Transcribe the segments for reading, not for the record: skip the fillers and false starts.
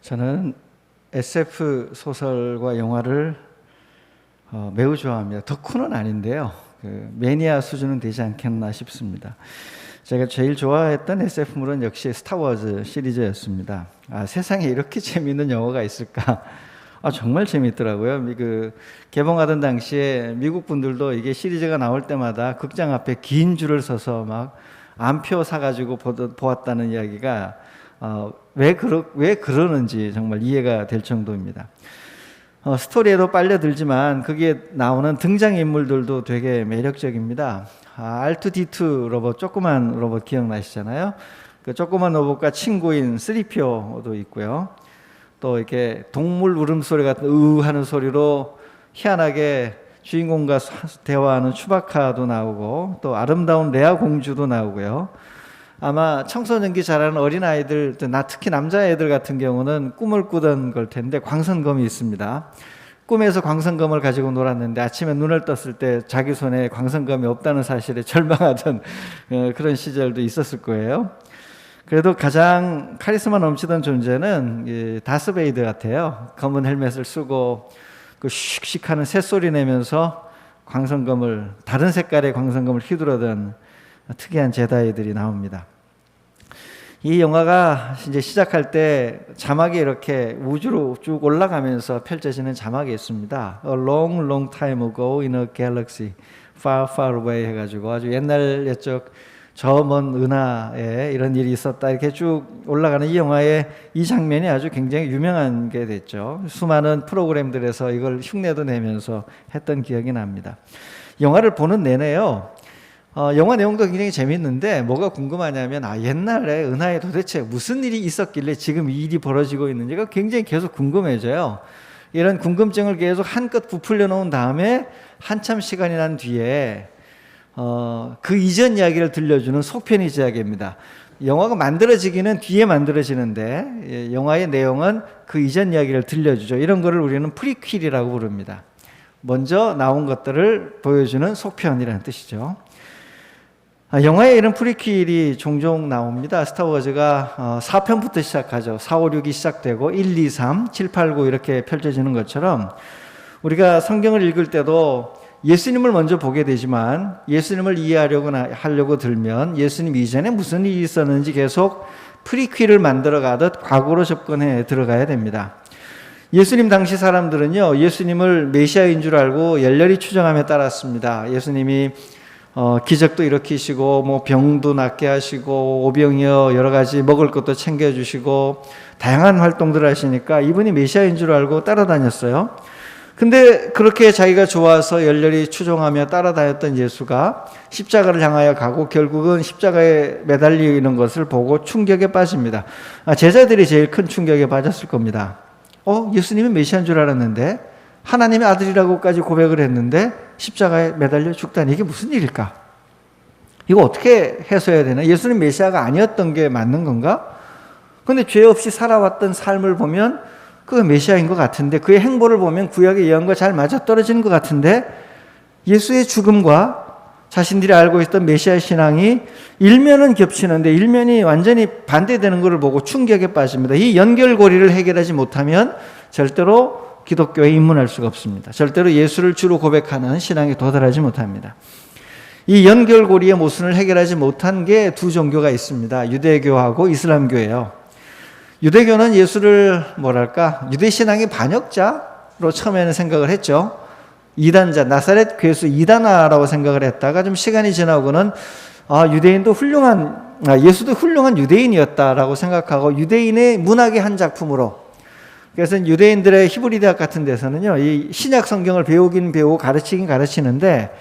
저는 SF 소설과 영화를 매우 좋아합니다. 덕후는 아닌데요. 매니아 수준은 되지 않겠나 싶습니다. 제가 제일 좋아했던 SF물은 역시 스타워즈 시리즈였습니다. 세상에 이렇게 재미있는 영화가 있을까? 정말 재밌더라고요. 개봉하던 당시에 미국 분들도 이게 시리즈가 나올 때마다 극장 앞에 긴 줄을 서서 막 암표 사가지고 보았다는 이야기가 왜 그러는지 정말 이해가 될 정도입니다. 스토리에도 빨려들지만 거기에 나오는 등장인물들도 되게 매력적입니다. R2-D2 로봇, 조그만 로봇 기억나시잖아요. 그 조그만 로봇과 친구인 3PO도 있고요. 또 이렇게 동물 울음소리 같은 하는 소리로 희한하게 주인공과 대화하는 추바카도 나오고, 또 아름다운 레아 공주도 나오고요. 아마 청소년기 잘하는 어린아이들, 특히 남자애들 같은 경우는 꿈을 꾸던 걸 텐데 광선검이 있습니다. 꿈에서 광선검을 가지고 놀았는데 아침에 눈을 떴을 때 자기 손에 광선검이 없다는 사실에 절망하던 그런 시절도 있었을 거예요. 그래도 가장 카리스마 넘치던 존재는 다스베이더 같아요. 검은 헬멧을 쓰고 그 슉슉하는 새소리 내면서 다른 색깔의 광선검을 휘두르던 특이한 제다이들이 나옵니다. 이 영화가 이제 시작할 때 자막이 이렇게 우주로 쭉 올라가면서 펼쳐지는 자막이 있습니다. A long, long time ago in a galaxy far, far away 해가지고 아주 옛날 옛적 저 먼 은하에 이런 일이 있었다 이렇게 쭉 올라가는 이 영화의 이 장면이 아주 굉장히 유명한 게 됐죠. 수많은 프로그램들에서 이걸 흉내도 내면서 했던 기억이 납니다. 영화를 보는 내내요. 영화 내용도 굉장히 재밌는데 뭐가 궁금하냐면 옛날에 은하에 도대체 무슨 일이 있었길래 지금 이 일이 벌어지고 있는지가 굉장히 계속 궁금해져요. 이런 궁금증을 계속 한껏 부풀려 놓은 다음에 한참 시간이 난 뒤에 그 이전 이야기를 들려주는 속편이 시작입니다. 영화가 만들어지기는 뒤에 만들어지는데 영화의 내용은 그 이전 이야기를 들려주죠. 이런 거를 우리는 프리퀄이라고 부릅니다. 먼저 나온 것들을 보여주는 속편이라는 뜻이죠. 영화에 이런 프리퀄이 종종 나옵니다. 스타워즈가 4편부터 시작하죠. 4, 5, 6이 시작되고 1, 2, 3, 7, 8, 9 이렇게 펼쳐지는 것처럼 우리가 성경을 읽을 때도 예수님을 먼저 보게 되지만 예수님을 이해하려고 들면 예수님 이전에 무슨 일이 있었는지 계속 프리퀄을 만들어 가듯 과거로 접근해 들어가야 됩니다. 예수님 당시 사람들은요, 예수님을 메시아인 줄 알고 열렬히 추정하며 따랐습니다. 예수님이 기적도 일으키시고 병도 낫게 하시고 오병이어 여러 가지 먹을 것도 챙겨주시고 다양한 활동들을 하시니까 이분이 메시아인 줄 알고 따라다녔어요. 근데 그렇게 자기가 좋아서 열렬히 추종하며 따라다녔던 예수가 십자가를 향하여 가고 결국은 십자가에 매달리는 것을 보고 충격에 빠집니다. 제자들이 제일 큰 충격에 빠졌을 겁니다. 예수님이 메시아인 줄 알았는데 하나님의 아들이라고까지 고백을 했는데 십자가에 매달려 죽다니 이게 무슨 일일까? 이거 어떻게 해소해야 되나? 예수님 메시아가 아니었던 게 맞는 건가? 근데 죄 없이 살아왔던 삶을 보면 그가 메시아인 것 같은데 그의 행보를 보면 구약의 예언과 잘 맞아떨어지는 것 같은데 예수의 죽음과 자신들이 알고 있던 메시아 신앙이 일면은 겹치는데 일면이 완전히 반대되는 것을 보고 충격에 빠집니다. 이 연결고리를 해결하지 못하면 절대로 기독교에 입문할 수가 없습니다. 절대로 예수를 주로 고백하는 신앙에 도달하지 못합니다. 이 연결고리의 모순을 해결하지 못한 게 두 종교가 있습니다. 유대교하고 이슬람교예요. 유대교는 예수를 유대신앙의 반역자로 처음에는 생각을 했죠. 이단자, 나사렛 괴수 이단아라고 생각을 했다가 좀 시간이 지나고는 유대인도 예수도 훌륭한 유대인이었다라고 생각하고 유대인의 문학의 한 작품으로, 그래서 유대인들의 히브리 대학 같은 데서는요, 이 신약 성경을 배우긴 배우고 가르치긴 가르치는데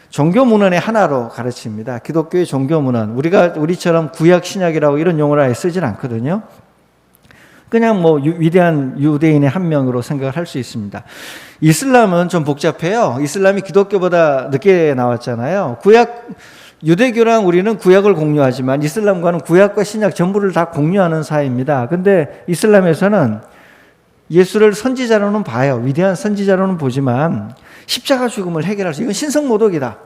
종교 문헌의 하나로 가르칩니다. 기독교의 종교 문헌. 우리처럼 구약 신약이라고 이런 용어를 아예 쓰질 않거든요. 그냥 위대한 유대인의 한 명으로 생각을 할 수 있습니다. 이슬람은 좀 복잡해요. 이슬람이 기독교보다 늦게 나왔잖아요. 유대교랑 우리는 구약을 공유하지만 이슬람과는 구약과 신약 전부를 다 공유하는 사이입니다. 근데 이슬람에서는 예수를 선지자로는 봐요. 위대한 선지자로는 보지만 십자가 죽음을 해결할 수, 이건 신성모독이다.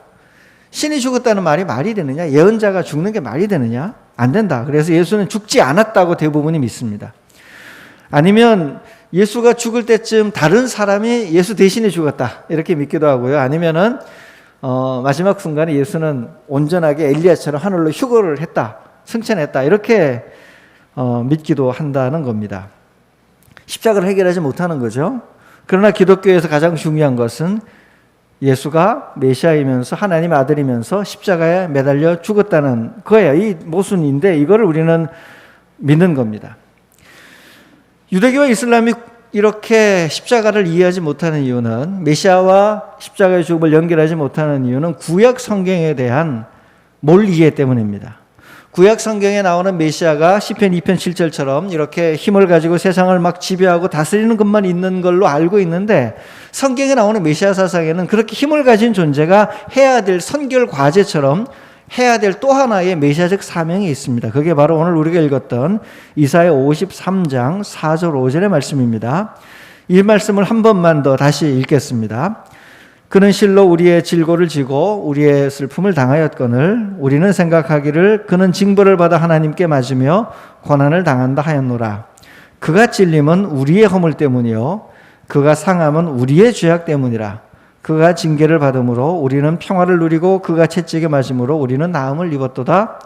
신이 죽었다는 말이 되느냐? 예언자가 죽는 게 말이 되느냐? 안 된다. 그래서 예수는 죽지 않았다고 대부분이 믿습니다. 아니면 예수가 죽을 때쯤 다른 사람이 예수 대신에 죽었다 이렇게 믿기도 하고요. 아니면은 마지막 순간에 예수는 온전하게 엘리야처럼 하늘로 휴거를 했다, 승천했다 이렇게 믿기도 한다는 겁니다. 십자가를 해결하지 못하는 거죠. 그러나 기독교에서 가장 중요한 것은 예수가 메시아이면서 하나님의 아들이면서 십자가에 매달려 죽었다는 거예요. 이 모순인데 이거를 우리는 믿는 겁니다. 유대교와 이슬람이 이렇게 십자가를 이해하지 못하는 이유는, 메시아와 십자가의 죽음을 연결하지 못하는 이유는 구약 성경에 대한 몰 이해 때문입니다. 구약 성경에 나오는 메시아가 시편 2편 7절처럼 이렇게 힘을 가지고 세상을 막 지배하고 다스리는 것만 있는 걸로 알고 있는데, 성경에 나오는 메시아 사상에는 그렇게 힘을 가진 존재가 해야 될 선결 과제처럼 해야 될 또 하나의 메시아적 사명이 있습니다. 그게 바로 오늘 우리가 읽었던 이사야 53장 4절 5절의 말씀입니다. 이 말씀을 한 번만 더 다시 읽겠습니다. 그는 실로 우리의 질고를 지고 우리의 슬픔을 당하였거늘 우리는 생각하기를 그는 징벌을 받아 하나님께 맞으며 고난을 당한다 하였노라. 그가 찔림은 우리의 허물 때문이요 그가 상함은 우리의 죄악 때문이라. 그가 징계를 받음으로 우리는 평화를 누리고 그가 채찍에 맞음으로 우리는 나음을 입었도다.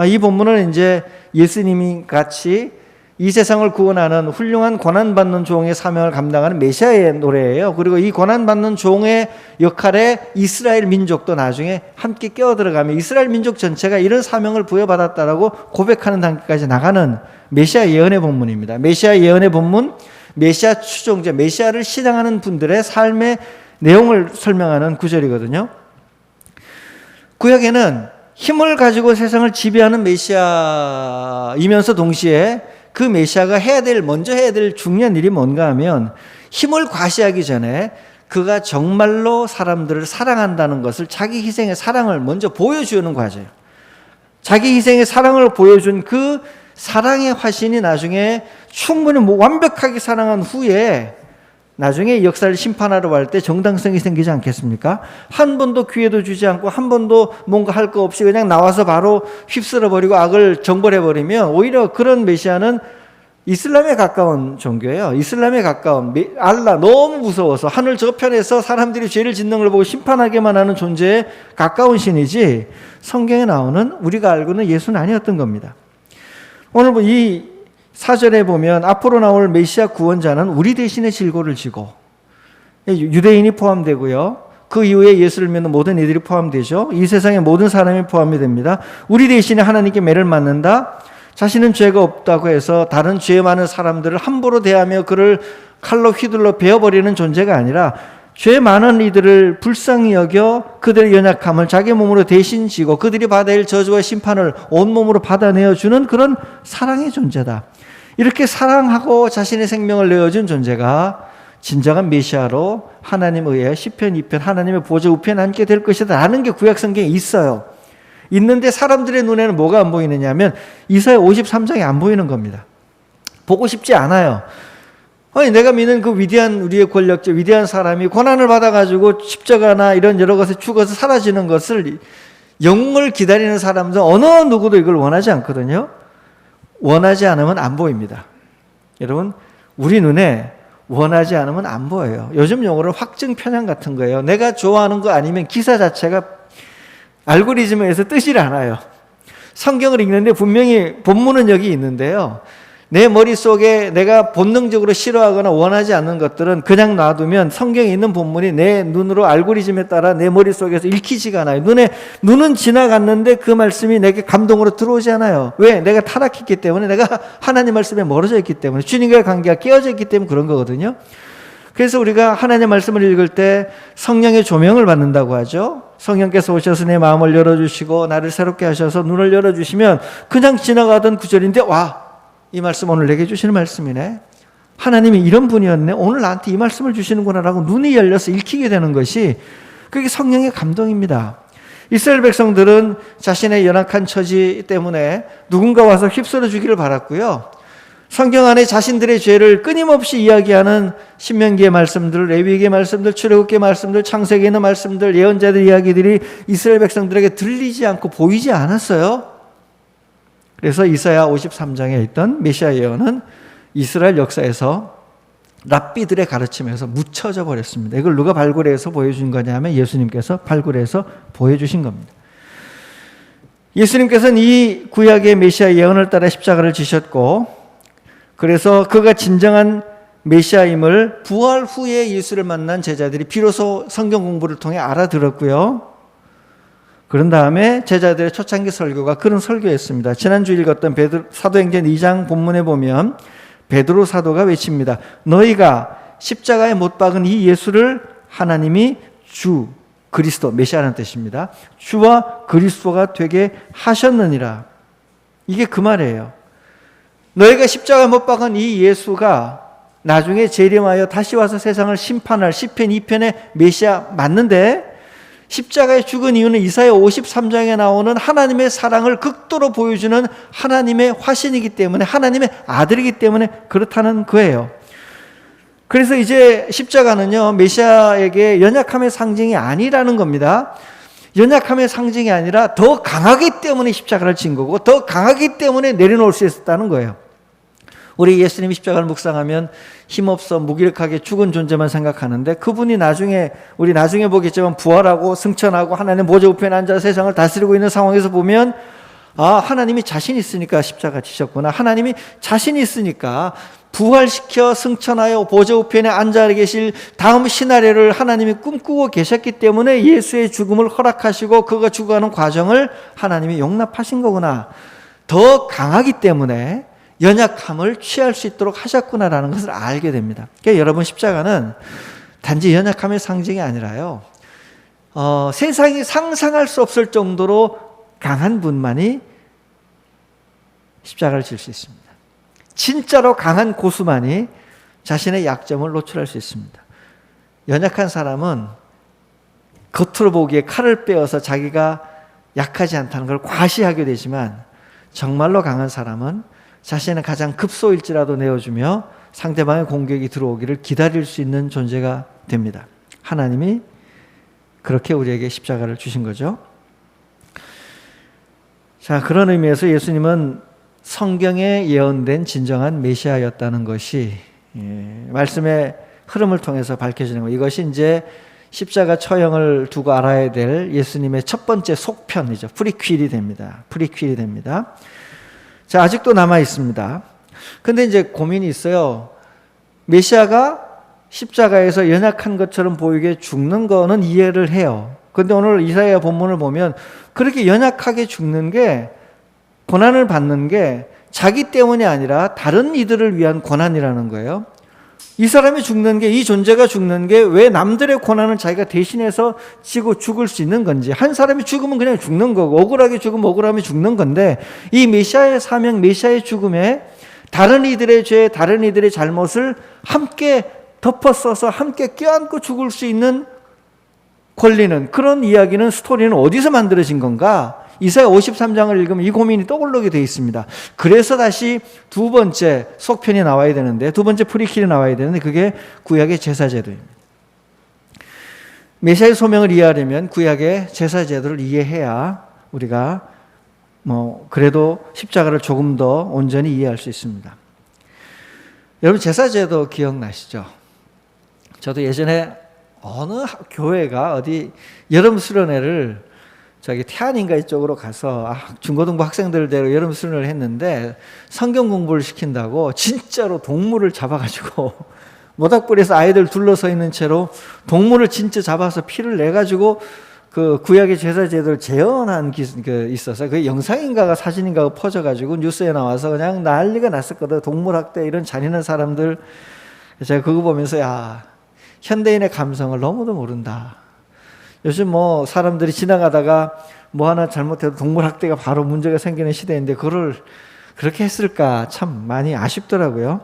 이 본문은 이제 예수님이 같이 이 세상을 구원하는 훌륭한 고난받는 종의 사명을 감당하는 메시아의 노래예요. 그리고 이 고난받는 종의 역할에 이스라엘 민족도 나중에 함께 끼어들어가며 이스라엘 민족 전체가 이런 사명을 부여받았다라고 고백하는 단계까지 나가는 메시아 예언의 본문입니다. 메시아 예언의 본문, 메시아 추종자, 메시아를 신앙하는 분들의 삶의 내용을 설명하는 구절이거든요. 구약에는 힘을 가지고 세상을 지배하는 메시아이면서 동시에 그 메시아가 먼저 해야 될 중요한 일이 뭔가 하면, 힘을 과시하기 전에 그가 정말로 사람들을 사랑한다는 것을, 자기 희생의 사랑을 먼저 보여주는 과제예요. 자기 희생의 사랑을 보여준 그 사랑의 화신이 나중에 충분히 완벽하게 사랑한 후에 나중에 역사를 심판하러 갈 때 정당성이 생기지 않겠습니까? 한 번도 기회도 주지 않고 한 번도 뭔가 할 거 없이 그냥 나와서 바로 휩쓸어버리고 악을 정벌해버리면, 오히려 그런 메시아는 이슬람에 가까운 종교예요. 이슬람에 가까운, 알라 너무 무서워서 하늘 저편에서 사람들이 죄를 짓는 걸 보고 심판하게만 하는 존재에 가까운 신이지, 성경에 나오는 우리가 알고는 예수는 아니었던 겁니다. 오늘 이 4절에 보면 앞으로 나올 메시아 구원자는 우리 대신에 질고를 지고, 유대인이 포함되고요, 그 이후에 예수를 믿는 모든 이들이 포함되죠. 이 세상의 모든 사람이 포함이 됩니다. 우리 대신에 하나님께 매를 맞는다. 자신은 죄가 없다고 해서 다른 죄 많은 사람들을 함부로 대하며 그를 칼로 휘둘러 베어버리는 존재가 아니라, 죄 많은 이들을 불쌍히 여겨 그들의 연약함을 자기 몸으로 대신 지고 그들이 받아야 할 저주와 심판을 온몸으로 받아내어주는 그런 사랑의 존재다. 이렇게 사랑하고 자신의 생명을 내어준 존재가 진정한 메시아로 하나님 의해 시편 2편 하나님의 보좌 우편에 앉게 될 것이다 라는 게 구약 성경에 있어요. 있는데 사람들의 눈에는 뭐가 안 보이느냐 하면 이사야 53장이 안 보이는 겁니다. 보고 싶지 않아요. 아니, 내가 믿는 그 위대한, 우리의 권력자 위대한 사람이 고난을 받아가지고 십자가나 이런 여러 것에 죽어서 사라지는 것을, 영을 기다리는 사람들 어느 누구도 이걸 원하지 않거든요. 원하지 않으면 안 보입니다. 여러분, 우리 눈에 원하지 않으면 안 보여요. 요즘 용어로 확증 편향 같은 거예요. 내가 좋아하는 거 아니면 기사 자체가 알고리즘에서 뜨질 않아요. 성경을 읽는데 분명히 본문은 여기 있는데요, 내 머릿속에 내가 본능적으로 싫어하거나 원하지 않는 것들은 그냥 놔두면 성경에 있는 본문이 내 눈으로 알고리즘에 따라 내 머릿속에서 읽히지가 않아요. 눈은 지나갔는데 그 말씀이 내게 감동으로 들어오지 않아요. 왜? 내가 타락했기 때문에, 내가 하나님 말씀에 멀어져 있기 때문에, 주님과의 관계가 깨어져 있기 때문에 그런 거거든요. 그래서 우리가 하나님의 말씀을 읽을 때 성령의 조명을 받는다고 하죠. 성령께서 오셔서 내 마음을 열어주시고 나를 새롭게 하셔서 눈을 열어주시면 그냥 지나가던 구절인데, 와, 이 말씀 오늘 내게 주시는 말씀이네. 하나님이 이런 분이었네. 오늘 나한테 이 말씀을 주시는구나라고 눈이 열려서 읽히게 되는 것이, 그게 성령의 감동입니다. 이스라엘 백성들은 자신의 연약한 처지 때문에 누군가 와서 휩쓸어 주기를 바랐고요. 성경 안에 자신들의 죄를 끊임없이 이야기하는 신명기의 말씀들, 레위기의 말씀들, 출애굽기의 말씀들, 창세기에 있는 말씀들, 예언자들 이야기들이 이스라엘 백성들에게 들리지 않고 보이지 않았어요. 그래서 이사야 53장에 있던 메시아 예언은 이스라엘 역사에서 랍비들의 가르침에서 묻혀져 버렸습니다. 이걸 누가 발굴해서 보여준 거냐 하면 예수님께서 발굴해서 보여주신 겁니다. 예수님께서는 이 구약의 메시아 예언을 따라 십자가를 지셨고, 그래서 그가 진정한 메시아임을 부활 후에 예수를 만난 제자들이 비로소 성경 공부를 통해 알아들었고요. 그런 다음에 제자들의 초창기 설교가 그런 설교였습니다. 지난주 읽었던 사도행전 2장 본문에 보면 베드로 사도가 외칩니다. 너희가 십자가에 못 박은 이 예수를 하나님이 주, 그리스도, 메시아라는 뜻입니다. 주와 그리스도가 되게 하셨느니라. 이게 그 말이에요. 너희가 십자가에 못 박은 이 예수가 나중에 재림하여 다시 와서 세상을 심판할 시편 2편의 메시아 맞는데, 십자가에 죽은 이유는 이사야 53장에 나오는 하나님의 사랑을 극도로 보여주는 하나님의 화신이기 때문에, 하나님의 아들이기 때문에 그렇다는 거예요. 그래서 이제 십자가는요, 메시아에게 연약함의 상징이 아니라는 겁니다. 연약함의 상징이 아니라 더 강하기 때문에 십자가를 진 거고, 더 강하기 때문에 내려놓을 수 있었다는 거예요. 우리 예수님 십자가를 묵상하면 힘없어 무기력하게 죽은 존재만 생각하는데, 그분이 우리 나중에 보겠지만 부활하고 승천하고 하나님 보좌 우편에 앉아 세상을 다스리고 있는 상황에서 보면, 하나님이 자신 있으니까 십자가 지셨구나. 하나님이 자신 있으니까 부활시켜 승천하여 보좌 우편에 앉아 계실 다음 시나리오를 하나님이 꿈꾸고 계셨기 때문에 예수의 죽음을 허락하시고 그가 죽어가는 과정을 하나님이 용납하신 거구나. 더 강하기 때문에 연약함을 취할 수 있도록 하셨구나라는 것을 알게 됩니다. 그러니까 여러분, 십자가는 단지 연약함의 상징이 아니라요, 세상이 상상할 수 없을 정도로 강한 분만이 십자가를 질 수 있습니다. 진짜로 강한 고수만이 자신의 약점을 노출할 수 있습니다. 연약한 사람은 겉으로 보기에 칼을 빼어서 자기가 약하지 않다는 걸 과시하게 되지만, 정말로 강한 사람은 자신의 가장 급소일지라도 내어주며 상대방의 공격이 들어오기를 기다릴 수 있는 존재가 됩니다. 하나님이 그렇게 우리에게 십자가를 주신 거죠. 자, 그런 의미에서 예수님은 성경에 예언된 진정한 메시아였다는 것이 말씀의 흐름을 통해서 밝혀지는 거예요. 이것이 이제 십자가 처형을 두고 알아야 될 예수님의 첫 번째 속편이죠. 프리퀄이 됩니다. 자, 아직도 남아 있습니다. 근데 이제 고민이 있어요. 메시아가 십자가에서 연약한 것처럼 보이게 죽는 거는 이해를 해요. 근데 오늘 이사야 본문을 보면 그렇게 연약하게 죽는 게, 고난을 받는 게 자기 때문이 아니라 다른 이들을 위한 고난이라는 거예요. 이 사람이 죽는 게, 이 존재가 죽는 게 왜 남들의 고난을 자기가 대신해서 지고 죽을 수 있는 건지. 한 사람이 죽으면 그냥 죽는 거고, 억울하게 죽으면 억울하면 죽는 건데, 이 메시아의 사명, 메시아의 죽음에 다른 이들의 죄, 다른 이들의 잘못을 함께 덮어 써서 함께 껴안고 죽을 수 있는 권리는, 그런 이야기는, 스토리는 어디서 만들어진 건가? 이사야 53장을 읽으면 이 고민이 떠오르게 되어 있습니다. 그래서 다시 두 번째 속편이 나와야 되는데, 두 번째 프리퀄이 나와야 되는데, 그게 구약의 제사제도입니다. 메시아의 소명을 이해하려면 구약의 제사제도를 이해해야 우리가 그래도 십자가를 조금 더 온전히 이해할 수 있습니다. 여러분, 제사제도 기억나시죠? 저도 예전에 어느 교회가 어디 여름 수련회를 태안인가 이쪽으로 가서 중고등부 학생들대로 여름 수련을 했는데, 성경 공부를 시킨다고 진짜로 동물을 잡아가지고 모닥불에서 아이들 둘러서 있는 채로 동물을 진짜 잡아서 피를 내가지고 그 구약의 제사제도를 재현한 게 있어서, 그 영상인가가 사진인가가 퍼져가지고 뉴스에 나와서 그냥 난리가 났었거든. 동물학대, 이런 잔인한 사람들. 제가 그거 보면서 현대인의 감성을 너무도 모른다. 요즘 사람들이 지나가다가 하나 잘못해도 동물 학대가 바로 문제가 생기는 시대인데, 그걸 그렇게 했을까 참 많이 아쉽더라고요.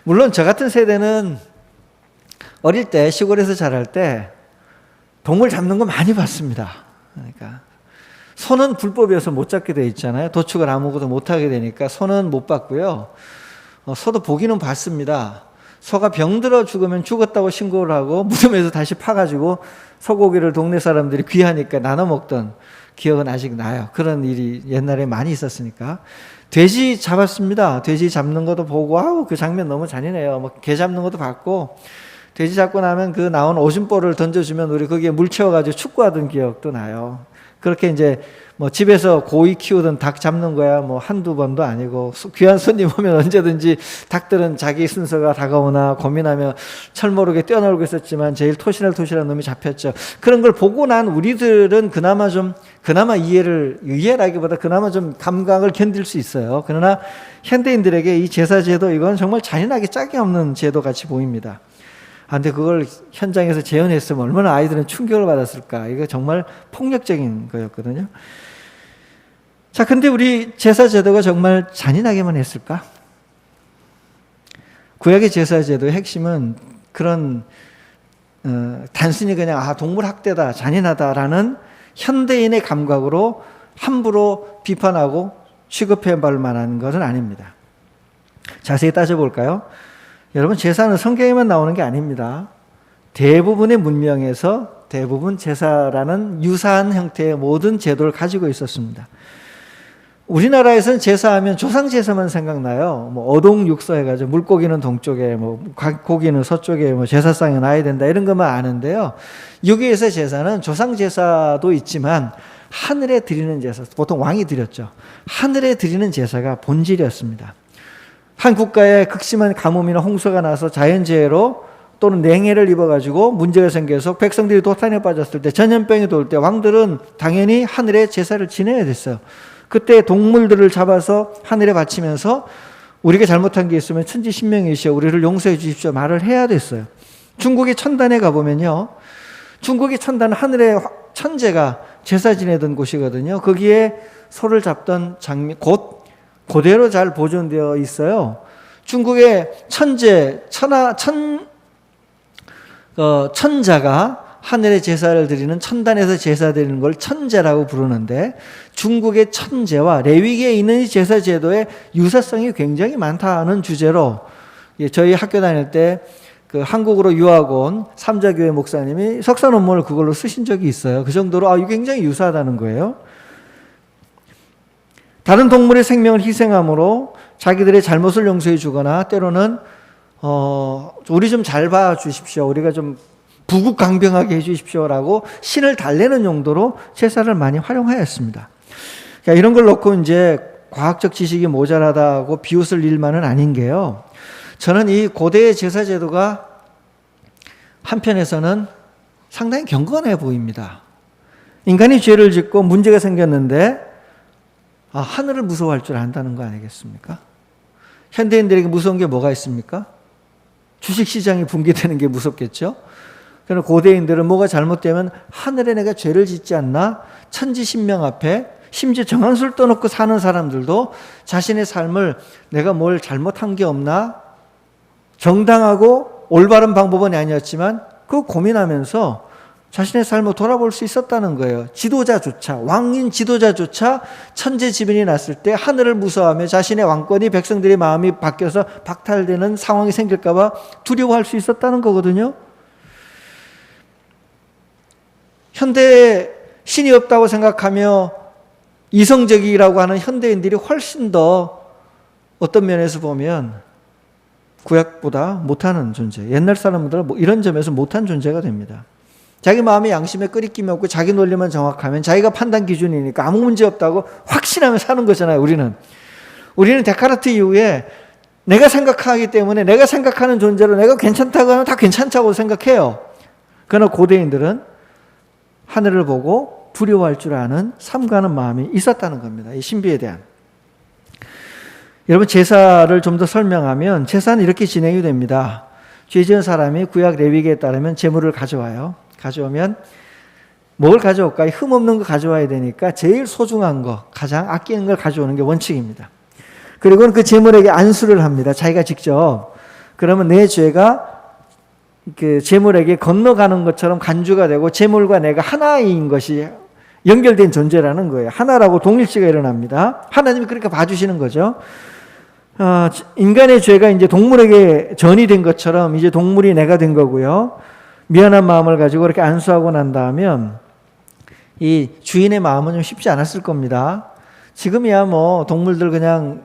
물론 저 같은 세대는 어릴 때, 시골에서 자랄 때 동물 잡는 거 많이 봤습니다. 그러니까 소는 불법이어서 못 잡게 돼 있잖아요. 도축을 아무것도 못 하게 되니까 소는 못 봤고요. 소도 보기는 봤습니다. 소가 병들어 죽으면 죽었다고 신고를 하고 무덤에서 다시 파가지고 소고기를 동네 사람들이 귀하니까 나눠 먹던 기억은 아직 나요. 그런 일이 옛날에 많이 있었으니까. 돼지 잡았습니다. 돼지 잡는 것도 보고 아우 그 장면 너무 잔인해요. 뭐 개 잡는 것도 봤고 돼지 잡고 나면 그 나온 오줌볼을 던져주면 우리 거기에 물 채워가지고 축구하던 기억도 나요. 그렇게 이제 뭐 집에서 고이 키우던 닭 잡는 거야 뭐 한두 번도 아니고 귀한 손님 오면 언제든지 닭들은 자기 순서가 다가오나 고민하며 철모르게 뛰어놀고 있었지만 제일 토실토실한 놈이 잡혔죠. 그런 걸 보고 난 우리들은 그나마 이해라기보다 그나마 좀 감각을 견딜 수 있어요. 그러나 현대인들에게 이 제사제도 이건 정말 잔인하게 짝이 없는 제도 같이 보입니다. 근데 그걸 현장에서 재현했으면 얼마나 아이들은 충격을 받았을까. 이거 정말 폭력적인 거였거든요. 자, 근데 우리 제사제도가 정말 잔인하게만 했을까? 구약의 제사제도의 핵심은 그런 단순히 그냥 동물 학대다, 잔인하다라는 현대인의 감각으로 함부로 비판하고 취급해볼 만한 것은 아닙니다. 자세히 따져볼까요? 여러분, 제사는 성경에만 나오는 게 아닙니다. 대부분의 문명에서 대부분 제사라는 유사한 형태의 모든 제도를 가지고 있었습니다. 우리나라에서는 제사하면 조상제사만 생각나요. 뭐 어동육서 해가지고 물고기는 동쪽에, 뭐 고기는 서쪽에, 뭐 제사상에 놔야 된다 이런 것만 아는데요. 여기에서 제사는 조상제사도 있지만 하늘에 드리는 제사, 보통 왕이 드렸죠. 하늘에 드리는 제사가 본질이었습니다. 한 국가에 극심한 가뭄이나 홍수가 나서 자연재해로 또는 냉해를 입어가지고 문제가 생겨서 백성들이 도탄에 빠졌을 때, 전염병이 돌 때 왕들은 당연히 하늘에 제사를 지내야 됐어요. 그때 동물들을 잡아서 하늘에 바치면서 우리가 잘못한 게 있으면 천지신명이시여 우리를 용서해 주십시오 말을 해야 됐어요. 중국의 천단에 가보면요, 중국의 천단은 하늘의 천재가 제사 지내던 곳이거든요. 거기에 소를 잡던 장면 그대로 잘 보존되어 있어요. 중국의 천자가 하늘에 제사를 드리는, 천단에서 제사 드리는 걸 천제라고 부르는데, 중국의 천제와 레위기에 있는 이 제사 제도의 유사성이 굉장히 많다는 주제로 저희 학교 다닐 때 그 한국으로 유학 온 삼자교회 목사님이 석사 논문을 그걸로 쓰신 적이 있어요. 그 정도로 이게 굉장히 유사하다는 거예요. 다른 동물의 생명을 희생함으로 자기들의 잘못을 용서해 주거나 때로는 우리 좀 잘 봐주십시오, 우리가 좀 부국강병하게 해주십시오라고 신을 달래는 용도로 제사를 많이 활용하였습니다. 그러니까 이런 걸 놓고 이제 과학적 지식이 모자라다고 비웃을 일만은 아닌 게요, 저는 이 고대의 제사 제도가 한편에서는 상당히 경건해 보입니다. 인간이 죄를 짓고 문제가 생겼는데 하늘을 무서워할 줄 안다는 거 아니겠습니까? 현대인들에게 무서운 게 뭐가 있습니까? 주식시장이 붕괴되는 게 무섭겠죠? 그러나 고대인들은 뭐가 잘못되면 하늘에 내가 죄를 짓지 않나? 천지신명 앞에 심지어 정한수를 떠놓고 사는 사람들도 자신의 삶을 내가 뭘 잘못한 게 없나? 정당하고 올바른 방법은 아니었지만 그거 고민하면서 자신의 삶을 돌아볼 수 있었다는 거예요. 지도자조차, 왕인 지도자조차 천재지변이 났을 때 하늘을 무서워하며 자신의 왕권이 백성들의 마음이 바뀌어서 박탈되는 상황이 생길까 봐 두려워할 수 있었다는 거거든요. 현대에 신이 없다고 생각하며 이성적이라고 하는 현대인들이 훨씬 더 어떤 면에서 보면 구약보다 못하는 존재, 옛날 사람들은 이런 점에서 못한 존재가 됩니다. 자기 마음에 양심에 끄리낌이 없고 자기 논리만 정확하면 자기가 판단 기준이니까 아무 문제 없다고 확신하며 사는 거잖아요. 우리는 데카르트 이후에 내가 생각하기 때문에 내가 생각하는 존재로 내가 괜찮다고 하면 다 괜찮다고 생각해요. 그러나 고대인들은 하늘을 보고 두려워할 줄 아는 삼가는 마음이 있었다는 겁니다. 이 신비에 대한. 여러분, 제사를 좀 더 설명하면 제사는 이렇게 진행이 됩니다. 죄 지은 사람이 구약 레위기에 따르면 제물을 가져와요. 가져오면 뭘 가져올까요? 흠없는 거 가져와야 되니까 제일 소중한 거, 가장 아끼는 걸 가져오는 게 원칙입니다. 그리고는 그 제물에게 안수를 합니다. 자기가 직접. 그러면 내 죄가 그 제물에게 건너가는 것처럼 간주가 되고 제물과 내가 하나인 것이 연결된 존재라는 거예요. 하나라고 동일시가 일어납니다. 하나님이 그렇게 봐주시는 거죠. 인간의 죄가 이제 동물에게 전이 된 것처럼 이제 동물이 내가 된 거고요. 미안한 마음을 가지고 이렇게 안수하고 난 다음에 이 주인의 마음은 좀 쉽지 않았을 겁니다. 지금이야 뭐 동물들 그냥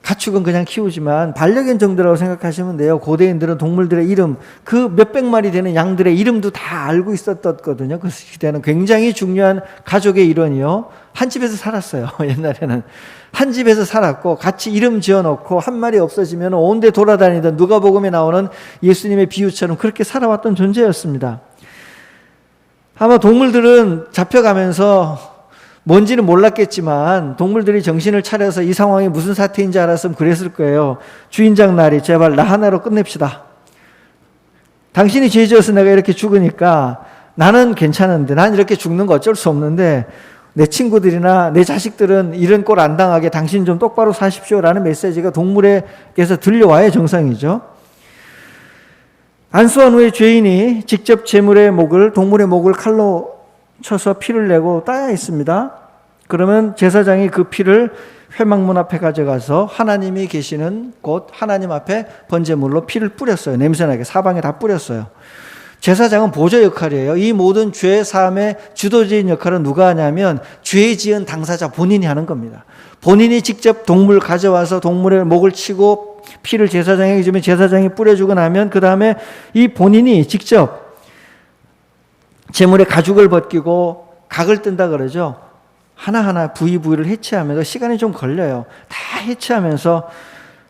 가축은 그냥 키우지만 반려견 정도라고 생각하시면 돼요. 고대인들은 동물들의 이름, 그 몇백 마리 되는 양들의 이름도 다 알고 있었거든요. 그 시대는 굉장히 중요한 가족의 일원이요. 한 집에서 살았어요. 옛날에는 한 집에서 살았고 같이 이름 지어놓고 한 마리 없어지면 온 데 돌아다니던 누가복음에 나오는 예수님의 비유처럼 그렇게 살아왔던 존재였습니다. 아마 동물들은 잡혀가면서 뭔지는 몰랐겠지만 동물들이 정신을 차려서 이 상황이 무슨 사태인지 알았으면 그랬을 거예요. 주인장 나리, 제발 나 하나로 끝냅시다. 당신이 죄 지어서 내가 이렇게 죽으니까 나는 괜찮은데, 난 이렇게 죽는 거 어쩔 수 없는데 내 친구들이나 내 자식들은 이런 꼴 안 당하게 당신 좀 똑바로 사십시오라는 메시지가 동물에게서 들려와야 정상이죠. 안수한 후에 죄인이 직접 동물의 목을 칼로 쳐서 피를 내고 따야 했습니다. 그러면 제사장이 그 피를 회막문 앞에 가져가서 하나님이 계시는 곳 하나님 앞에 번제물로 피를 뿌렸어요. 냄새나게 사방에 다 뿌렸어요. 제사장은 보조 역할이에요. 이 모든 죄 사함의 주도적인 역할은 누가 하냐면 죄 지은 당사자 본인이 하는 겁니다. 본인이 직접 동물 가져와서 동물의 목을 치고 피를 제사장에게 주면 제사장이 뿌려주고 나면 그 다음에 이 본인이 직접 제물의 가죽을 벗기고 각을 뜬다 그러죠. 하나하나 부위를 해체하면서 시간이 좀 걸려요. 다 해체하면서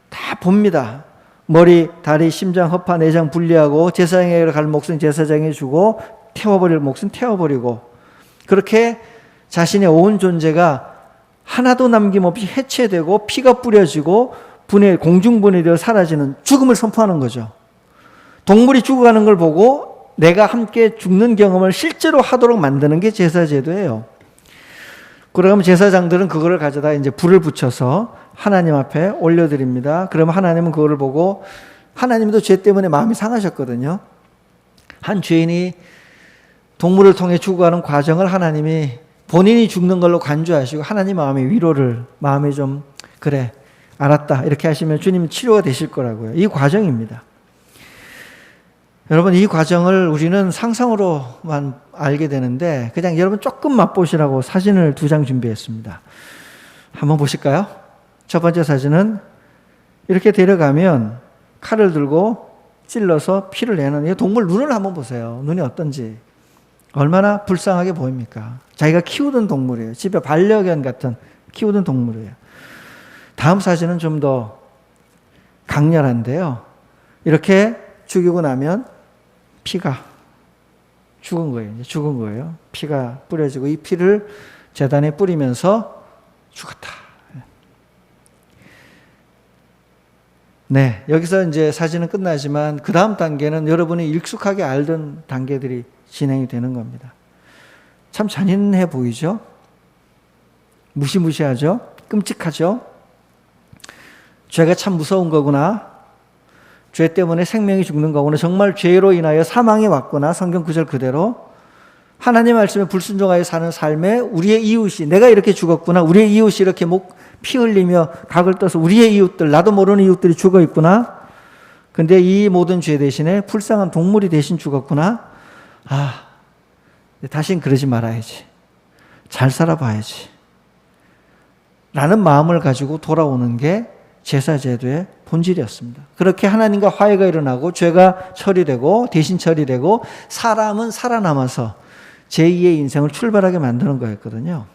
다 봅니다. 머리, 다리, 심장, 허파, 내장 분리하고 제사장에게 갈 몫은 제사장에 주고 태워버릴 몫은 태워버리고 그렇게 자신의 온 존재가 하나도 남김없이 해체되고 피가 뿌려지고 공중분해되어 사라지는 죽음을 선포하는 거죠. 동물이 죽어가는 걸 보고 내가 함께 죽는 경험을 실제로 하도록 만드는 게 제사제도예요. 그러면 제사장들은 그거를 가져다 이제 불을 붙여서 하나님 앞에 올려드립니다. 그러면 하나님은 그거를 보고, 하나님도 죄 때문에 마음이 상하셨거든요. 한 죄인이 동물을 통해 죽어가는 과정을 하나님이 본인이 죽는 걸로 간주하시고 하나님 마음에 좀 그래 알았다 이렇게 하시면 주님 치료가 되실 거라고요. 이 과정입니다. 여러분, 이 과정을 우리는 상상으로만 알게 되는데 그냥 여러분 조금 맛보시라고 사진을 2장 준비했습니다. 한번 보실까요? 첫 번째 사진은 이렇게 데려가면 칼을 들고 찔러서 피를 내는 이 동물 눈을 한번 보세요. 눈이 어떤지. 얼마나 불쌍하게 보입니까? 자기가 키우던 동물이에요. 집에 반려견 같은 키우던 동물이에요. 다음 사진은 좀 더 강렬한데요. 이렇게 죽이고 나면 피가 죽은 거예요. 피가 뿌려지고 이 피를 제단에 뿌리면서 죽었다. 네, 여기서 이제 사진은 끝나지만 그 다음 단계는 여러분이 익숙하게 알던 단계들이 진행이 되는 겁니다. 참 잔인해 보이죠? 무시무시하죠? 끔찍하죠? 죄가 참 무서운 거구나. 죄 때문에 생명이 죽는 거구나. 정말 죄로 인하여 사망이 왔구나. 성경 구절 그대로. 하나님 말씀에 불순종하여 사는 삶에 우리의 이웃이, 내가 이렇게 죽었구나. 우리의 이웃이 이렇게 피 흘리며 각을 떠서 우리의 이웃들, 나도 모르는 이웃들이 죽어 있구나. 근데 이 모든 죄 대신에 불쌍한 동물이 대신 죽었구나. 다신 그러지 말아야지. 잘 살아봐야지. 라는 마음을 가지고 돌아오는 게 제사제도의 본질이었습니다. 그렇게 하나님과 화해가 일어나고 죄가 처리되고 대신 처리되고 사람은 살아남아서 제2의 인생을 출발하게 만드는 거였거든요.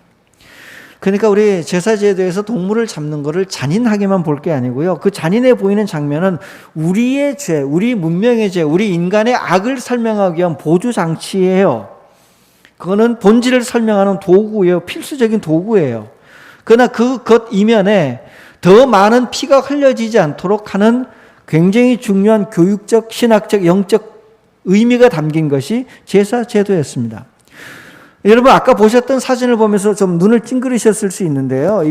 그러니까 우리 제사제도에서 동물을 잡는 것을 잔인하게만 볼 게 아니고요. 그 잔인해 보이는 장면은 우리의 죄, 우리 문명의 죄, 우리 인간의 악을 설명하기 위한 보조장치예요. 그거는 본질을 설명하는 도구예요. 필수적인 도구예요. 그러나 그것 이면에 더 많은 피가 흘려지지 않도록 하는 굉장히 중요한 교육적, 신학적, 영적 의미가 담긴 것이 제사제도였습니다. 여러분 아까 보셨던 사진을 보면서 좀 눈을 찡그리셨을 수 있는데요.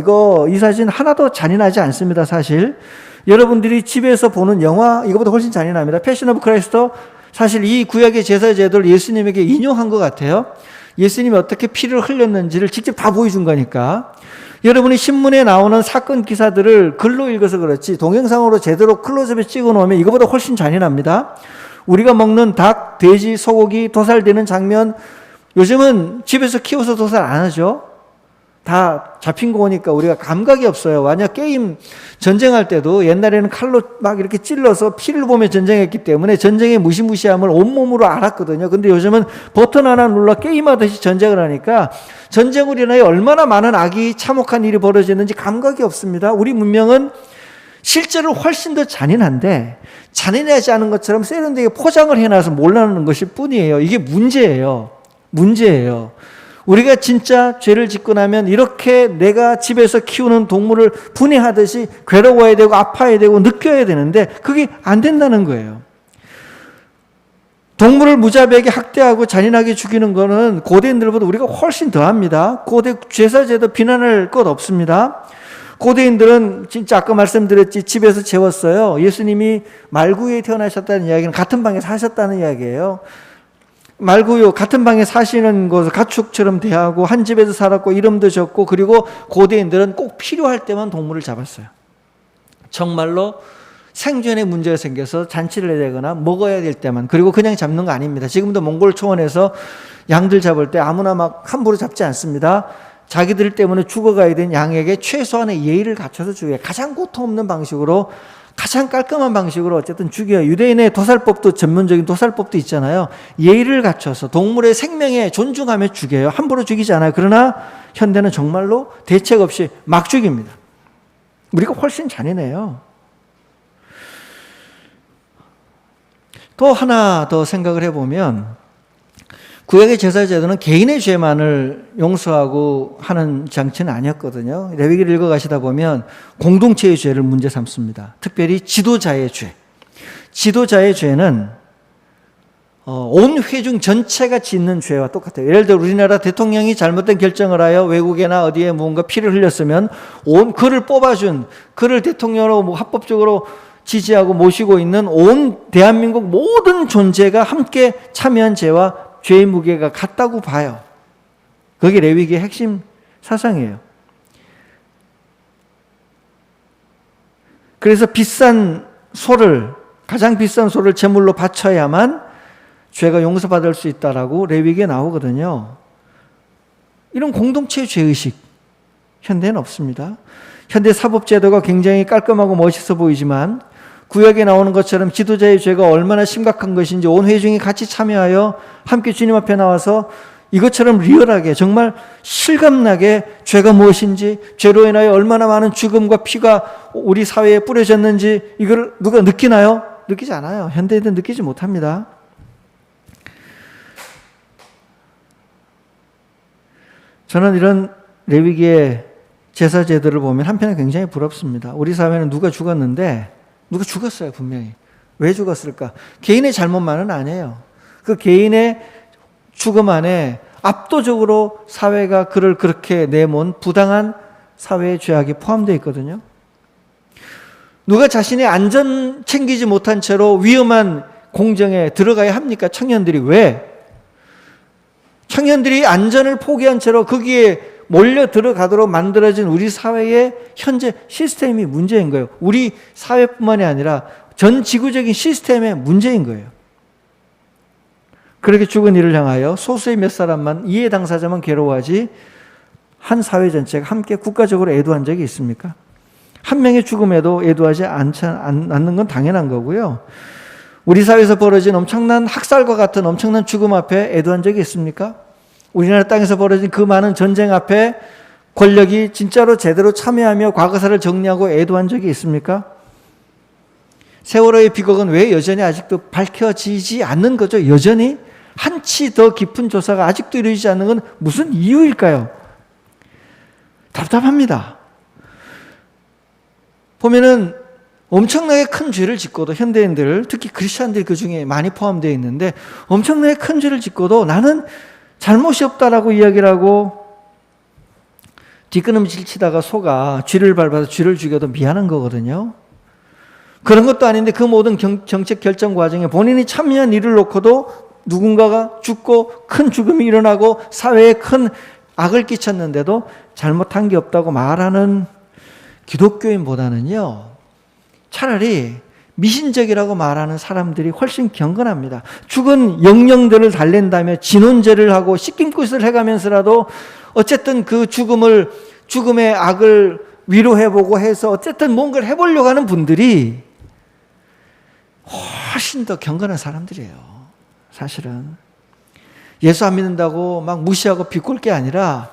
이 사진 하나도 잔인하지 않습니다. 사실 여러분들이 집에서 보는 영화 이거보다 훨씬 잔인합니다. 패션 오브 크라이스트, 사실 이 구약의 제사제도를 예수님에게 인용한 것 같아요. 예수님이 어떻게 피를 흘렸는지를 직접 다 보여준 거니까. 여러분이 신문에 나오는 사건 기사들을 글로 읽어서 그렇지 동영상으로 제대로 클로즈업에 찍어 놓으면 이거보다 훨씬 잔인합니다. 우리가 먹는 닭, 돼지, 소고기 도살되는 장면, 요즘은 집에서 키워서 도살 안 하죠. 다 잡힌 거 오니까 우리가 감각이 없어요. 만약 게임 전쟁할 때도 옛날에는 칼로 막 이렇게 찔러서 피를 보며 전쟁했기 때문에 전쟁의 무시무시함을 온몸으로 알았거든요. 근데 요즘은 버튼 하나 눌러 게임하듯이 전쟁을 하니까 전쟁으로 인하여 얼마나 많은 악이 참혹한 일이 벌어지는지 감각이 없습니다. 우리 문명은 실제로 훨씬 더 잔인한데 잔인하지 않은 것처럼 세련되게 포장을 해놔서 몰라는 것일 뿐이에요. 이게 문제예요. 우리가 진짜 죄를 짓고 나면 이렇게 내가 집에서 키우는 동물을 분해하듯이 괴로워야 되고 아파야 되고 느껴야 되는데 그게 안 된다는 거예요. 동물을 무자비하게 학대하고 잔인하게 죽이는 거는 고대인들보다 우리가 훨씬 더합니다. 고대 제사제도 비난할 것 없습니다. 고대인들은 진짜 아까 말씀드렸지 집에서 재웠어요. 예수님이 말구유에 태어나셨다는 이야기는 같은 방에 사셨다는 이야기예요. 말구유 같은 방에 사시는 것을 가축처럼 대하고 한 집에서 살았고 이름도 적고 그리고 고대인들은 꼭 필요할 때만 동물을 잡았어요. 정말로 생존에 문제가 생겨서 잔치를 해야 되거나 먹어야 될 때만 그리고 그냥 잡는 거 아닙니다. 지금도 몽골 초원에서 양들 잡을 때 아무나 막 함부로 잡지 않습니다. 자기들 때문에 죽어가야 되는 양에게 최소한의 예의를 갖춰서 죽여요. 가장 고통 없는 방식으로 가장 깔끔한 방식으로 어쨌든 죽여요. 유대인의 도살법도 전문적인 도살법도 있잖아요. 예의를 갖춰서 동물의 생명에 존중하며 죽여요. 함부로 죽이지 않아요. 그러나 현대는 정말로 대책 없이 막 죽입니다. 우리가 훨씬 잔인해요. 또 하나 더 생각을 해보면 구약의 제사제도는 개인의 죄만을 용서하고 하는 장치는 아니었거든요. 레위기를 읽어가시다 보면 공동체의 죄를 문제 삼습니다. 특별히 지도자의 죄. 지도자의 죄는 온 회중 전체가 짓는 죄와 똑같아요. 예를 들어 우리나라 대통령이 잘못된 결정을 하여 외국에나 어디에 뭔가 피를 흘렸으면 그를 뽑아준 그를 대통령으로 합법적으로 지지하고 모시고 있는 온 대한민국 모든 존재가 함께 참여한 죄와 죄의 무게가 같다고 봐요. 그게 레위기의 핵심 사상이에요. 그래서 가장 비싼 소를 제물로 바쳐야만 죄가 용서받을 수 있다라고 레위기에 나오거든요. 이런 공동체의 죄의식 현대는 없습니다. 현대 사법제도가 굉장히 깔끔하고 멋있어 보이지만 구약에 나오는 것처럼 지도자의 죄가 얼마나 심각한 것인지 온 회중이 같이 참여하여 함께 주님 앞에 나와서 이것처럼 리얼하게 정말 실감나게 죄가 무엇인지 죄로 인하여 얼마나 많은 죽음과 피가 우리 사회에 뿌려졌는지 이걸 누가 느끼나요? 느끼지 않아요. 현대인들은 느끼지 못합니다. 저는 이런 레위기의 제사 제도를 보면 한편에 굉장히 부럽습니다. 우리 사회는 누가 죽었는데 누가 죽었어요, 분명히. 왜 죽었을까? 개인의 잘못만은 아니에요. 그 개인의 죽음 안에 압도적으로 사회가 그를 그렇게 내몬 부당한 사회의 죄악이 포함되어 있거든요. 누가 자신의 안전 챙기지 못한 채로 위험한 공정에 들어가야 합니까? 청년들이 왜? 청년들이 안전을 포기한 채로 거기에 몰려 들어가도록 만들어진 우리 사회의 현재 시스템이 문제인 거예요. 우리 사회뿐만이 아니라 전 지구적인 시스템의 문제인 거예요. 그렇게 죽은 이를 향하여 소수의 몇 사람만 이해 당사자만 괴로워하지 한 사회 전체가 함께 국가적으로 애도한 적이 있습니까? 한 명의 죽음에도 애도하지 않는 건 당연한 거고요. 우리 사회에서 벌어진 엄청난 학살과 같은 엄청난 죽음 앞에 애도한 적이 있습니까? 우리나라 땅에서 벌어진 그 많은 전쟁 앞에 권력이 진짜로 제대로 참여하며 과거사를 정리하고 애도한 적이 있습니까? 세월호의 비극은 왜 여전히 아직도 밝혀지지 않는 거죠? 여전히 한치 더 깊은 조사가 아직도 이루어지지 않는 건 무슨 이유일까요? 답답합니다. 보면은 엄청나게 큰 죄를 짓고도 현대인들, 특히 크리스찬들이 그 중에 많이 포함되어 있는데 엄청나게 큰 죄를 짓고도 나는 잘못이 없다라고 이야기를 하고 뒷걸음질 치다가 소가 쥐를 밟아서 쥐를 죽여도 미안한 거거든요. 그런 것도 아닌데 그 모든 정책 결정 과정에 본인이 참여한 일을 놓고도 누군가가 죽고 큰 죽음이 일어나고 사회에 큰 악을 끼쳤는데도 잘못한 게 없다고 말하는 기독교인보다는요, 차라리 미신적이라고 말하는 사람들이 훨씬 경건합니다. 죽은 영령들을 달랜다며 진혼제를 하고 씻김굿을 해가면서라도 어쨌든 그 죽음의 악을 위로해보고 해서 어쨌든 뭔가를 해보려고 하는 분들이 훨씬 더 경건한 사람들이에요. 사실은 예수 안 믿는다고 막 무시하고 비꼴 게 아니라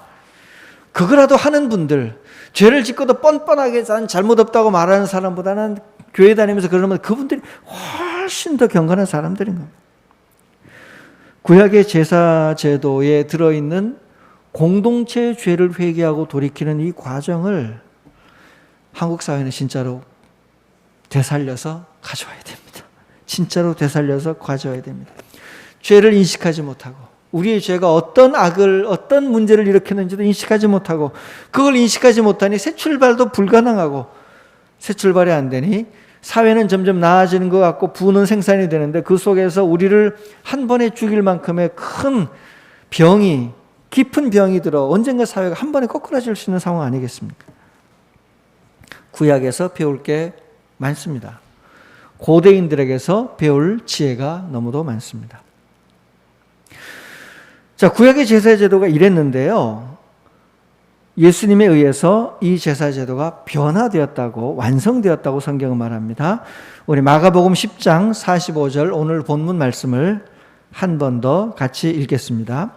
그거라도 하는 분들, 죄를 짓고도 뻔뻔하게 난 잘못 없다고 말하는 사람보다는 교회 다니면서 그러면 그분들이 훨씬 더 경건한 사람들인 겁니다. 구약의 제사 제도에 들어있는 공동체의 죄를 회개하고 돌이키는 이 과정을 한국 사회는 진짜로 되살려서 가져와야 됩니다. 진짜로 되살려서 가져와야 됩니다. 죄를 인식하지 못하고 우리의 죄가 어떤 악을, 어떤 문제를 일으켰는지도 인식하지 못하고 그걸 인식하지 못하니 새 출발도 불가능하고 새 출발이 안 되니 사회는 점점 나아지는 것 같고 부는 생산이 되는데 그 속에서 우리를 한 번에 죽일 만큼의 큰 병이, 깊은 병이 들어 언젠가 사회가 한 번에 꼬꾸라질 수 있는 상황 아니겠습니까? 구약에서 배울 게 많습니다. 고대인들에게서 배울 지혜가 너무도 많습니다. 자, 구약의 제사 제도가 이랬는데요. 예수님에 의해서 이 제사 제도가 변화되었다고, 완성되었다고 성경은 말합니다. 우리 마가복음 10장 45절 오늘 본문 말씀을 한 번 더 같이 읽겠습니다.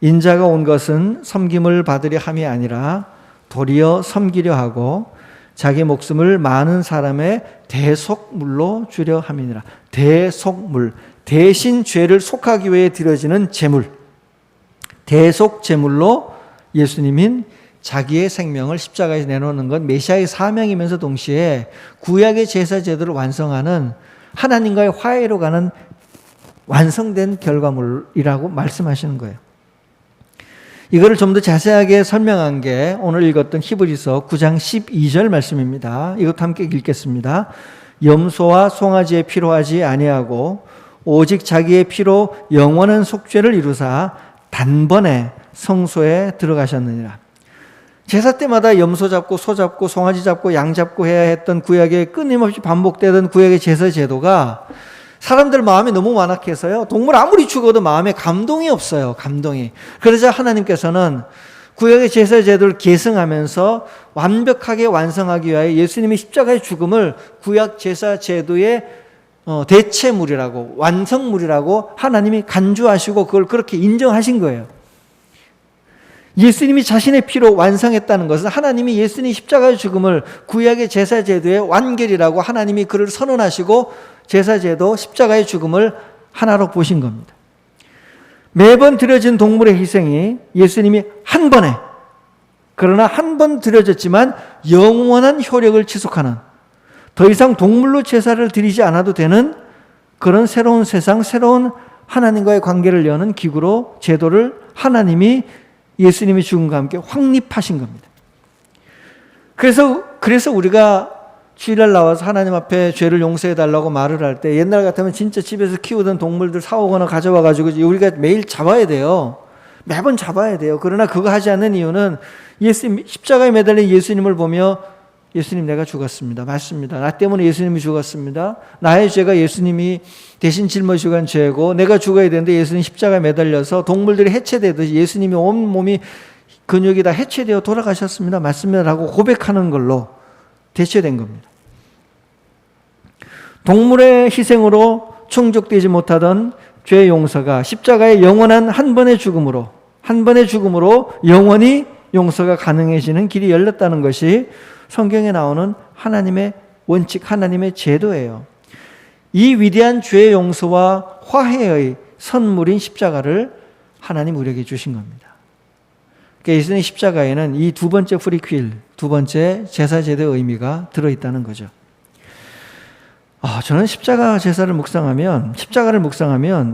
인자가 온 것은 섬김을 받으려 함이 아니라 도리어 섬기려 하고 자기 목숨을 많은 사람의 대속물로 주려 함이니라. 대속물, 대신 죄를 속하기 위해 드려지는 제물, 대속 제물로 예수님인 자기의 생명을 십자가에 내놓는 건 메시아의 사명이면서 동시에 구약의 제사 제도를 완성하는 하나님과의 화해로 가는 완성된 결과물이라고 말씀하시는 거예요. 이거를 좀 더 자세하게 설명한 게 오늘 읽었던 히브리서 9장 12절 말씀입니다. 이것도 함께 읽겠습니다. 염소와 송아지의 피로 하지 아니하고 오직 자기의 피로 영원한 속죄를 이루사 단번에 성소에 들어가셨느니라. 제사 때마다 염소 잡고 소 잡고 송아지 잡고 양 잡고 해야 했던 구약의 끊임없이 반복되던 구약의 제사 제도가 사람들 마음이 너무 완악해서요. 동물 아무리 죽어도 마음에 감동이 없어요. 감동이. 그러자 하나님께서는 구약의 제사 제도를 계승하면서 완벽하게 완성하기 위하여 예수님의 십자가의 죽음을 구약 제사 제도의 대체물이라고, 완성물이라고 하나님이 간주하시고 그걸 그렇게 인정하신 거예요. 예수님이 자신의 피로 완성했다는 것은 하나님이 예수님 십자가의 죽음을 구약의 제사 제도의 완결이라고 하나님이 그를 선언하시고 제사 제도 십자가의 죽음을 하나로 보신 겁니다. 매번 드려진 동물의 희생이 예수님이 한 번에, 그러나 한 번 드려졌지만 영원한 효력을 지속하는, 더 이상 동물로 제사를 드리지 않아도 되는 그런 새로운 세상, 새로운 하나님과의 관계를 여는 기구로 제도를 하나님이 예수님의 죽음과 함께 확립하신 겁니다. 그래서 우리가 주일날 나와서 하나님 앞에 죄를 용서해달라고 말을 할 때 옛날 같으면 진짜 집에서 키우던 동물들 사오거나 가져와가지고 우리가 매일 잡아야 돼요. 매번 잡아야 돼요. 그러나 그거 하지 않는 이유는 예수님, 십자가에 매달린 예수님을 보며 예수님 내가 죽었습니다. 맞습니다. 나 때문에 예수님이 죽었습니다. 나의 죄가 예수님이 대신 짊어지고 간 죄고 내가 죽어야 되는데 예수님 십자가에 매달려서 동물들이 해체되듯이 예수님이 온 몸이 근육이 다 해체되어 돌아가셨습니다. 맞습니다. 라고 고백하는 걸로 대체된 겁니다. 동물의 희생으로 충족되지 못하던 죄 용서가 십자가의 영원한 한 번의 죽음으로 영원히 용서가 가능해지는 길이 열렸다는 것이 성경에 나오는 하나님의 원칙, 하나님의 제도예요. 이 위대한 죄 용서와 화해의 선물인 십자가를 하나님 우리에게 주신 겁니다. 그러니까 예수님의 십자가에는 이 두 번째 프리퀄, 두 번째 제사 제도의 의미가 들어있다는 거죠. 저는 십자가를 묵상하면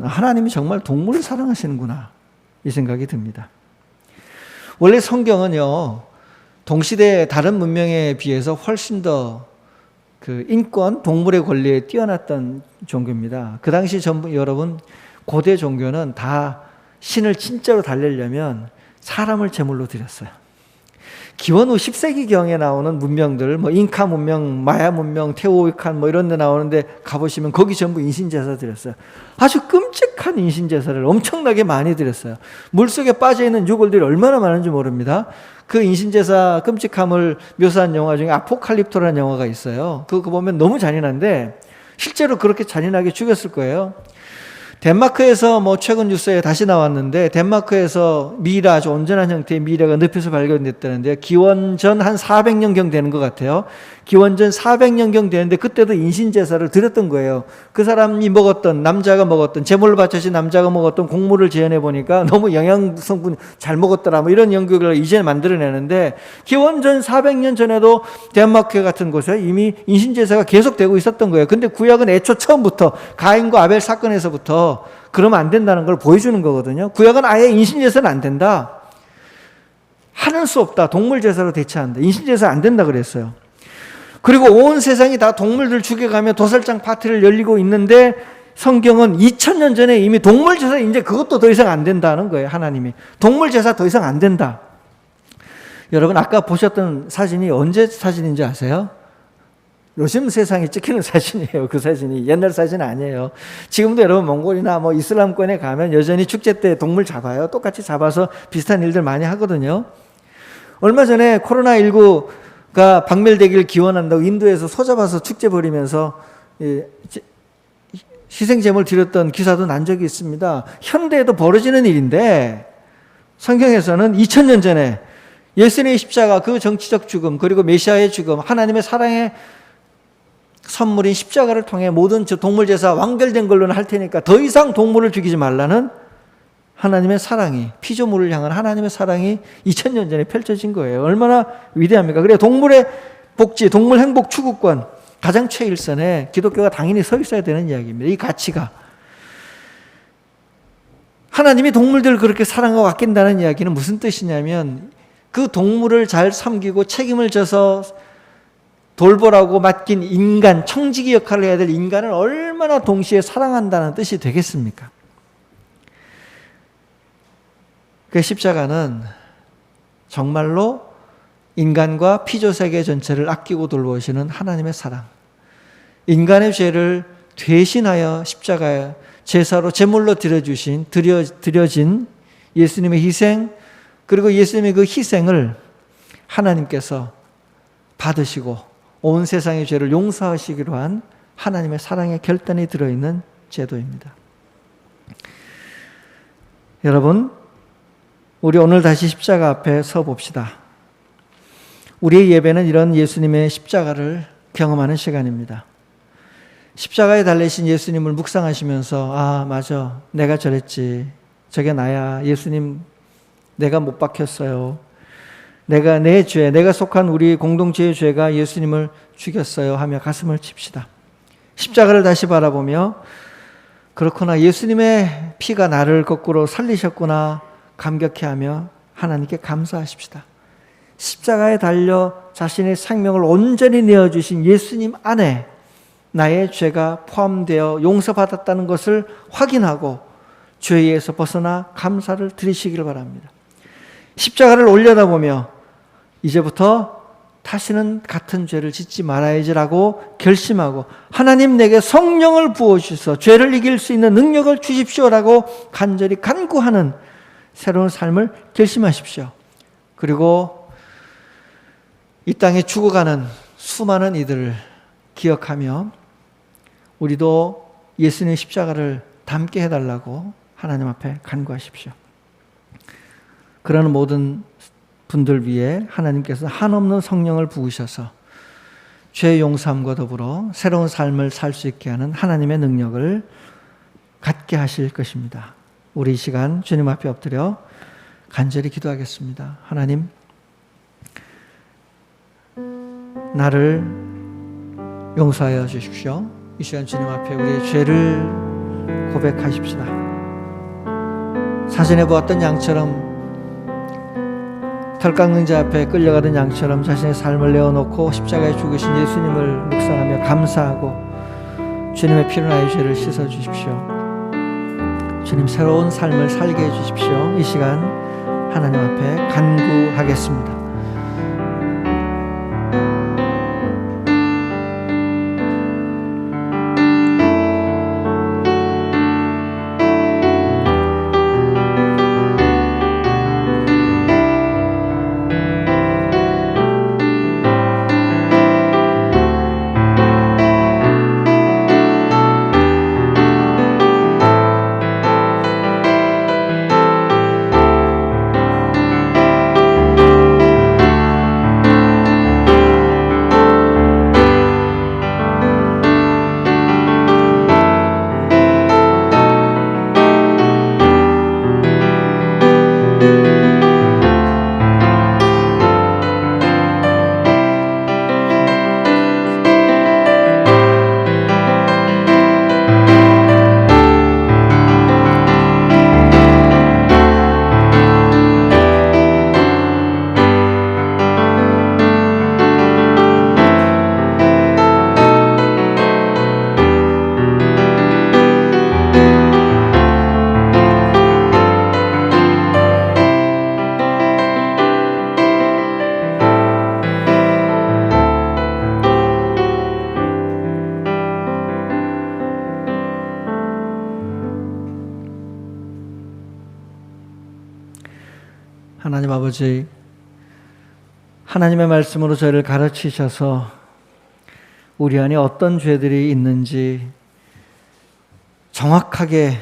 하나님이 정말 동물을 사랑하시는구나 이 생각이 듭니다. 원래 성경은요, 동시대 다른 문명에 비해서 훨씬 더 그 인권, 동물의 권리에 뛰어났던 종교입니다. 그 당시 여러분 고대 종교는 다 신을 진짜로 달래려면 사람을 제물로 드렸어요. 기원 후 10세기경에 나오는 문명들, 뭐 잉카 문명, 마야 문명, 테오티후아칸 뭐 이런 데 나오는데 가보시면 거기 전부 인신제사 드렸어요. 아주 끔찍한 인신제사를 엄청나게 많이 드렸어요. 물속에 빠져있는 유골들이 얼마나 많은지 모릅니다. 그 인신제사 끔찍함을 묘사한 영화 중에 아포칼립토라는 영화가 있어요. 그거 보면 너무 잔인한데 실제로 그렇게 잔인하게 죽였을 거예요. 덴마크에서 뭐 최근 뉴스에 다시 나왔는데 덴마크에서 미이라, 아주 온전한 형태의 미이라가 늪에서 발견됐다는데 기원전 한 400년경 되는 것 같아요. 기원전 400년경 되는데 그때도 인신제사를 드렸던 거예요. 그 사람이 먹었던, 남자가 먹었던, 제물로 바쳐진 남자가 먹었던 곡물을 재현해 보니까 너무 영양성분 잘 먹었더라 뭐 이런 연구를 이제 만들어내는데 기원전 400년 전에도 덴마크 같은 곳에 이미 인신제사가 계속되고 있었던 거예요. 근데 구약은 애초 처음부터 가인과 아벨 사건에서부터 그러면 안 된다는 걸 보여주는 거거든요. 구약은 아예 인신제사는 안 된다. 하는 수 없다. 동물제사로 대체한다. 인신제사 안 된다 그랬어요. 그리고 온 세상이 다 동물들 죽여가며 도살장 파티를 열리고 있는데 성경은 2000년 전에 이미 동물제사 이제 그것도 더 이상 안 된다는 거예요. 하나님이. 동물제사 더 이상 안 된다. 여러분 아까 보셨던 사진이 언제 사진인지 아세요? 요즘 세상에 찍히는 사진이에요. 그 사진이 옛날 사진 아니에요. 지금도 여러분 몽골이나 뭐 이슬람권에 가면 여전히 축제 때 동물 잡아요. 똑같이 잡아서 비슷한 일들 많이 하거든요. 얼마 전에 코로나19가 박멸되기를 기원한다고 인도에서 소 잡아서 축제 벌이면서 희생제물 드렸던 기사도 난 적이 있습니다. 현대에도 벌어지는 일인데 성경에서는 2000년 전에 예수님의 십자가, 그 정치적 죽음, 그리고 메시아의 죽음, 하나님의 사랑의 선물인 십자가를 통해 모든 동물제사 완결된 걸로는 할 테니까 더 이상 동물을 죽이지 말라는 하나님의 사랑이, 피조물을 향한 하나님의 사랑이 2000년 전에 펼쳐진 거예요. 얼마나 위대합니까? 그래 동물의 복지, 동물 행복 추구권 가장 최일선에 기독교가 당연히 서 있어야 되는 이야기입니다. 이 가치가. 하나님이 동물들을 그렇게 사랑하고 아낀다는 이야기는 무슨 뜻이냐면 그 동물을 잘 섬기고 책임을 져서 돌보라고 맡긴 인간, 청지기 역할을 해야 될 인간을 얼마나 동시에 사랑한다는 뜻이 되겠습니까? 그 십자가는 정말로 인간과 피조세계 전체를 아끼고 돌보시는 하나님의 사랑, 인간의 죄를 대신하여 십자가에 제사로 제물로 드려진 예수님의 희생, 그리고 예수님의 그 희생을 하나님께서 받으시고 온 세상의 죄를 용서하시기로 한 하나님의 사랑의 결단이 들어있는 제도입니다. 여러분, 우리 오늘 다시 십자가 앞에 서 봅시다. 우리의 예배는 이런 예수님의 십자가를 경험하는 시간입니다. 십자가에 달리신 예수님을 묵상하시면서 아 맞아, 내가 저랬지, 저게 나야, 예수님 내가 못 박혔어요, 내가 내 죄, 내가 속한 우리 공동체의 죄가 예수님을 죽였어요 하며 가슴을 칩시다. 십자가를 다시 바라보며 그렇구나, 예수님의 피가 나를 거꾸로 살리셨구나 감격해하며 하나님께 감사하십시다. 십자가에 달려 자신의 생명을 온전히 내어주신 예수님 안에 나의 죄가 포함되어 용서받았다는 것을 확인하고 죄에서 벗어나 감사를 드리시기를 바랍니다. 십자가를 올려다보며 이제부터 다시는 같은 죄를 짓지 말아야지라고 결심하고 하나님 내게 성령을 부어주셔서 죄를 이길 수 있는 능력을 주십시오라고 간절히 간구하는 새로운 삶을 결심하십시오. 그리고 이 땅에 죽어가는 수많은 이들을 기억하며 우리도 예수님의 십자가를 닮게 해달라고 하나님 앞에 간구하십시오. 그러는 모든 분들 위해 하나님께서 한없는 성령을 부으셔서 죄 용서함과 더불어 새로운 삶을 살 수 있게 하는 하나님의 능력을 갖게 하실 것입니다. 우리 이 시간 주님 앞에 엎드려 간절히 기도하겠습니다. 하나님, 나를 용서하여 주십시오. 이 시간 주님 앞에 우리의 죄를 고백하십시다. 사진에 보았던 양처럼, 털 깎는 자 앞에 끌려가던 양처럼 자신의 삶을 내어놓고 십자가에 죽으신 예수님을 묵상하며 감사하고 주님의 피로 나의 죄를 씻어주십시오. 주님, 새로운 삶을 살게 해주십시오. 이 시간 하나님 앞에 간구하겠습니다. 하나님 아버지, 하나님의 말씀으로 저희를 가르치셔서 우리 안에 어떤 죄들이 있는지 정확하게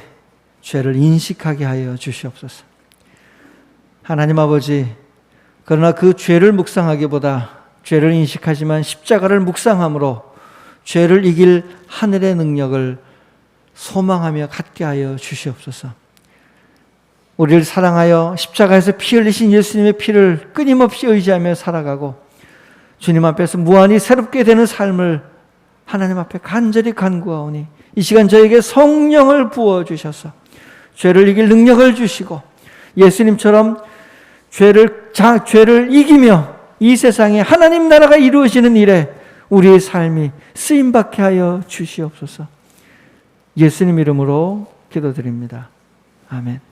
죄를 인식하게 하여 주시옵소서. 하나님 아버지, 그러나 그 죄를 묵상하기보다 죄를 인식하지만 십자가를 묵상함으로 죄를 이길 하늘의 능력을 소망하며 갖게 하여 주시옵소서. 우리를 사랑하여 십자가에서 피 흘리신 예수님의 피를 끊임없이 의지하며 살아가고 주님 앞에서 무한히 새롭게 되는 삶을 하나님 앞에 간절히 간구하오니 이 시간 저에게 성령을 부어주셔서 죄를 이길 능력을 주시고 예수님처럼 죄를 이기며 이 세상에 하나님 나라가 이루어지는 일에 우리의 삶이 쓰임받게 하여 주시옵소서. 예수님 이름으로 기도드립니다. 아멘.